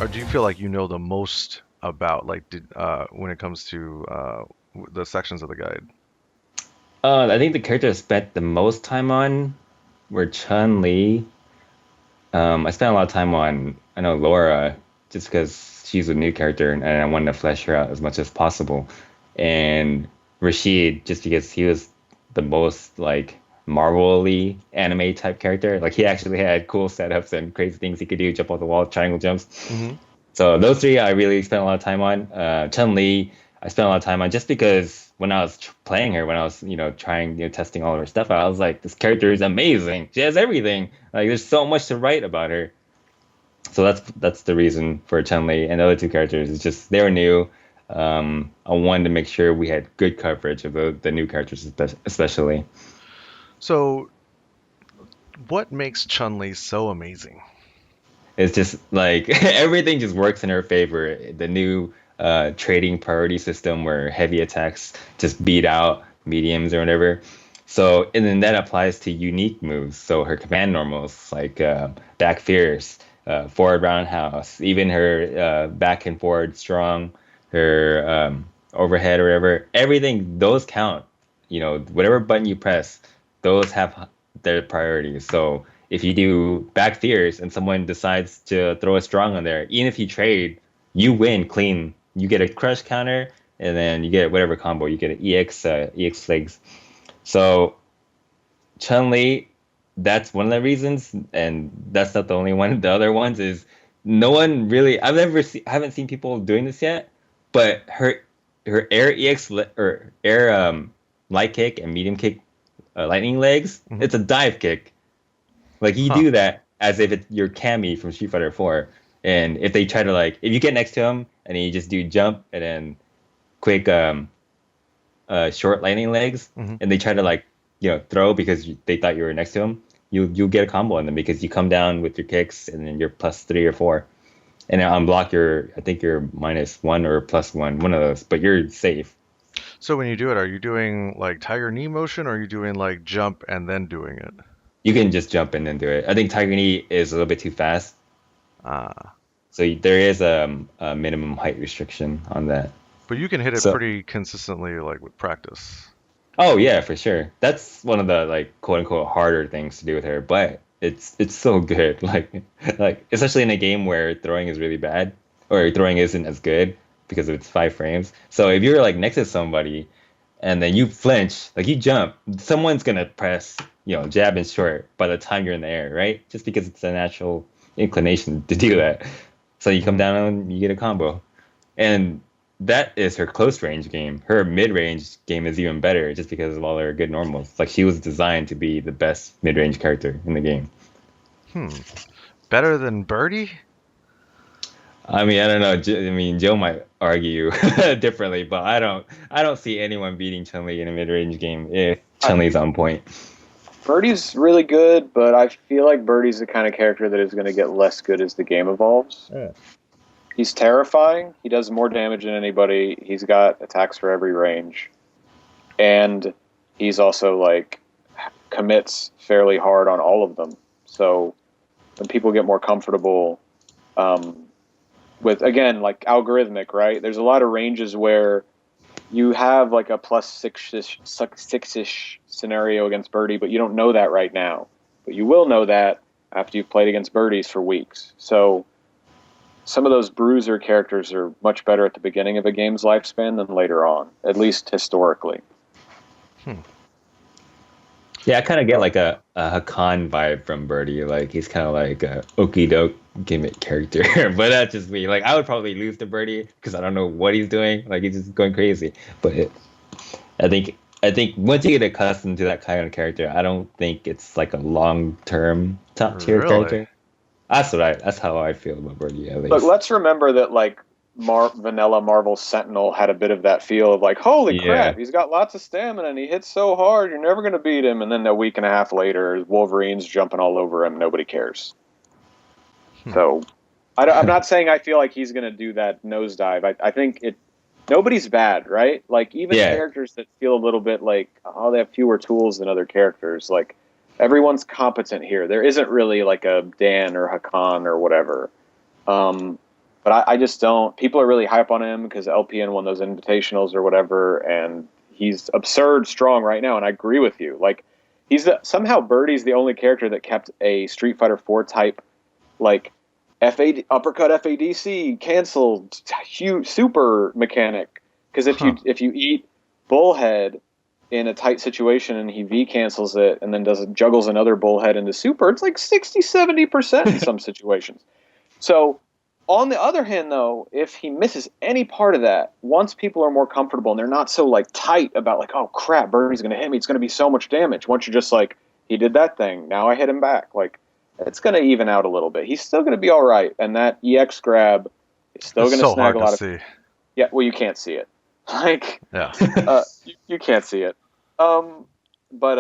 or do you feel like you know the most about like did when it comes to the sections of the guide? I think the character I spent the most time on were Chun-Li. I spent a lot of time on, I know Laura, just because she's a new character and I wanted to flesh her out as much as possible. And Rashid, just because he was the most like Marvel-y anime type character. Like he actually had cool setups and crazy things he could do, jump off the wall, triangle jumps. Hmm. So those three I really spent a lot of time on. Chun-Li, I spent a lot of time on just because when I was playing her, when I was, trying, testing all of her stuff, I was like, this character is amazing. She has everything. Like there's so much to write about her. So that's the reason for Chun-Li and the other two characters. It's just they were new. I wanted to make sure we had good coverage of the new characters, especially. So, what makes Chun-Li so amazing? It's just like everything just works in her favor. The new trading priority system where heavy attacks just beat out mediums or whatever. So, and then that applies to unique moves. So her command normals like back fierce, forward roundhouse, even her back and forward strong, her overhead or whatever. Everything those count. Whatever button you press, those have their priorities. So if you do back fierce and someone decides to throw a strong on there, even if you trade, you win clean. You get a crush counter, and then you get whatever combo. You get an EX legs. So Chun-Li, that's one of the reasons, and that's not the only one. The other ones is no one really. I haven't seen people doing this yet, but her air or air light kick and medium kick lightning legs. Hmm. It's a dive kick. Like you Huh. do that as if it's your Cammy from Street Fighter 4. And if they try to like, if you get next to him and then you just do jump and then quick short lightning legs, Hmm. and they try to like throw because they thought you were next to him, you'll get a combo on them because you come down with your kicks and then you're +3 or +4, and then unblock your I think you're -1 or +1, one of those, but you're safe. So when you do it, are you doing like tiger knee motion, or are you doing like jump and then doing it? You can just jump in and do it. I think Tiger Knee is a little bit too fast, Ah, so there is a minimum height restriction on that. but you can hit it So pretty consistently, like with practice. oh yeah, for sure. That's one of the like quote unquote harder things to do with her, but it's so good. Like especially in a game where throwing is really bad or throwing isn't as good because it's 5 frames. So if you're like next to somebody and then you flinch, like you jump, someone's gonna press, jab and short by the time you're in the air, right? Just because it's a natural inclination to do that. So you come Hmm. down and you get a combo. And that is her close range game. Her mid range game is even better just because of all her good normals. Like she was designed to be the best mid range character in the game. Hmm. Better than Birdie? I mean, I don't know. I mean, Joe might argue differently, but I don't see anyone beating Chun-Li in a mid range game if I, Chun-Li's on point. Birdie's really good, but I feel like Birdie's the kind of character that is going to get less good as the game evolves. Yeah. He's terrifying. He does more damage than anybody. He's got attacks for every range, and he's also like commits fairly hard on all of them. So when people get more comfortable um, with, again, like algorithmic, right? There's a lot of ranges where you have like a +6-ish scenario against Birdie, but you don't know that right now. But you will know that after you've played against Birdies for weeks. So some of those bruiser characters are much better at the beginning of a game's lifespan than later on, at least historically. Hmm. Yeah, I kind of get like a Hakan vibe from Birdie. Like he's kind of like a okie doke gimmick character, but that's just me. Like I would probably lose to Birdie because I don't know what he's doing. Like he's just going crazy. But I think once you get accustomed to that kind of character, I don't think it's like a long term top tier Really? character. That's how I feel about Birdie at But least. let's remember that like vanilla Marvel Sentinel had a bit of that feel of like, holy Yeah. crap, he's got lots of stamina and he hits so hard, you're never going to beat him. And then a week and a half later, Wolverine's jumping all over him. Nobody cares. Hmm. So I'm not saying I feel like he's going to do that nosedive. I think it. Nobody's bad, right? Like even Yeah. characters that feel a little bit like oh they have fewer tools than other characters. Like everyone's competent here. There isn't really like a Dan or Hakan or whatever. Um, But I just don't. People are really hype on him because LPN won those invitationals or whatever, and he's absurd strong right now. And I agree with you. Like, somehow Birdie's the only character that kept a Street Fighter 4 type, like FAD uppercut FADC canceled huge super mechanic. Because if you eat Bullhead in a tight situation and he V cancels it and then juggles another Bullhead into super, it's like 60-70% in some situations. So on the other hand, though, if he misses any part of that, once people are more comfortable and they're not so like tight about like, oh crap, Birdie's going to hit me, it's going to be so much damage. Once you're just like, he did that thing, now I hit him back. Like, it's going to even out a little bit. He's still going to be all right, and that EX grab is still going to snag a lot of. See. Yeah, well, you can't see it. Like, yeah, you can't see it. But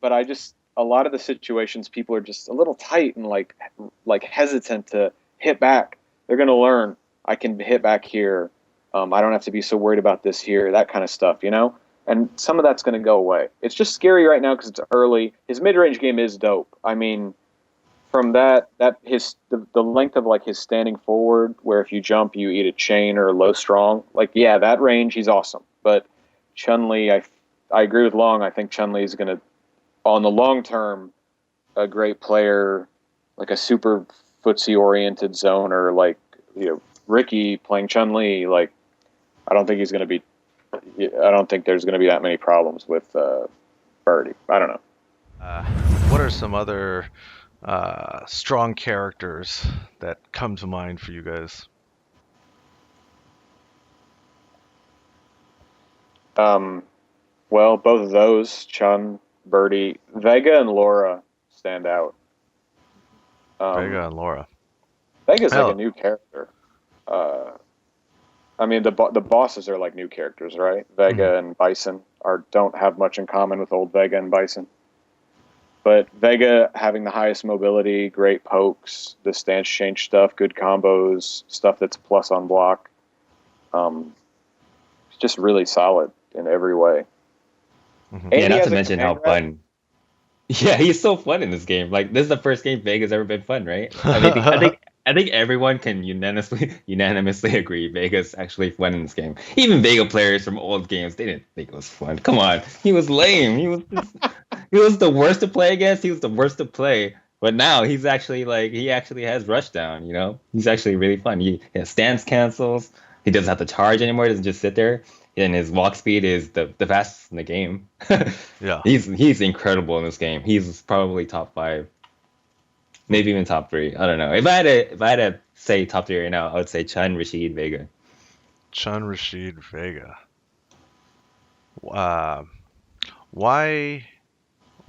I just, a lot of the situations, people are just a little tight and like hesitant to hit back. They're going to learn, I can hit back here. I don't have to be so worried about this here, that kind of stuff, you know? And some of that's going to go away. It's just scary right now because it's early. His mid-range game is dope. I mean, from the length of like his standing forward, where if you jump, you eat a chain or low strong. Like, yeah, that range, he's awesome. But Chun-Li, I agree with Long. I think Chun-Li is going to, on the long term, a great player, like a super footsie-oriented zoner, like, you know, Ricky playing Chun-Li. Like, I don't think there's going to be that many problems with Birdie. I don't know. What are some other strong characters that come to mind for you guys? Well, both of those, Chun, Birdie, Vega, and Laura stand out. Vega and Laura. Vega's like a new character. I mean, the bosses are like new characters, right? Vega and Bison don't have much in common with old Vega and Bison. But Vega having the highest mobility, great pokes, the stance change stuff, good combos, stuff that's plus on block. It's just really solid in every way. Mm-hmm. Yeah, not to mention how fun. Yeah, he's so fun in this game. Like, this is the first game Vega's ever been fun, right? I think everyone can unanimously agree Vega's actually fun in this game. Even Vega players from old games, they didn't think it was fun. Come on, he was lame. He was the worst to play against. He was the worst to play. But now he actually has rushdown. You know, he's actually really fun. He has stance cancels. He doesn't have to charge anymore. He doesn't just sit there. And his walk speed is the fastest in the game. Yeah, he's incredible in this game. He's probably top 5, maybe even top 3. I don't know. If I had to say top 3 right now, I would say Chun, Rashid, Vega. Chun, Rashid, Vega. Why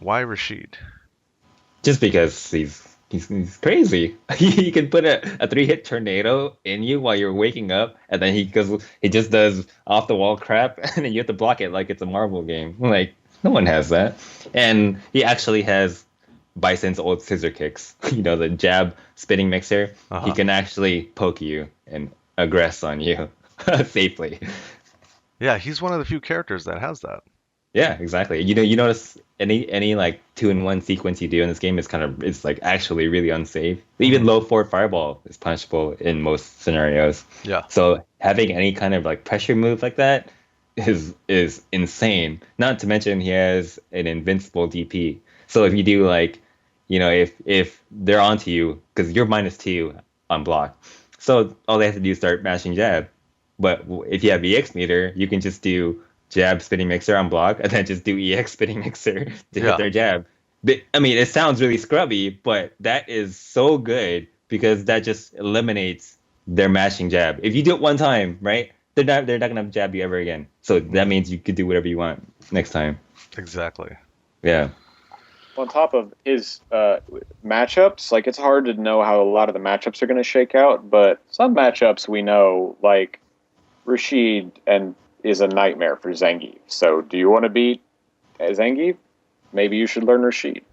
Rashid? Just because he's crazy. He can put a 3-hit tornado in you while you're waking up, and then he just does off the wall crap, and then you have to block it like it's a Marvel game. Like, no one has that. And he actually has Bison's old scissor kicks. You know, the jab spinning mixer. Uh-huh. He can actually poke you and aggress on you safely. Yeah, he's one of the few characters that has that. Yeah, exactly. You notice any like 2-in-1 sequence you do in this game is like actually really unsafe. Even low forward fireball is punishable in most scenarios. Yeah. So having any kind of like pressure move like that is insane. Not to mention he has an invincible DP. So if you do like, you know, if they're onto you, because you're -2 on block, so all they have to do is start mashing jab. But if you have EX meter, you can just do jab spinning mixer on block, and then just do EX spinning mixer to hit their jab. But, I mean, it sounds really scrubby, but that is so good because that just eliminates their mashing jab. If you do it one time, right, they're not gonna jab you ever again. So that means you could do whatever you want next time. Exactly. Yeah. On top of his matchups, like, it's hard to know how a lot of the matchups are going to shake out, but some matchups we know, like Rashid is a nightmare for Zangief. So do you want to beat Zangief? Maybe you should learn Rashid.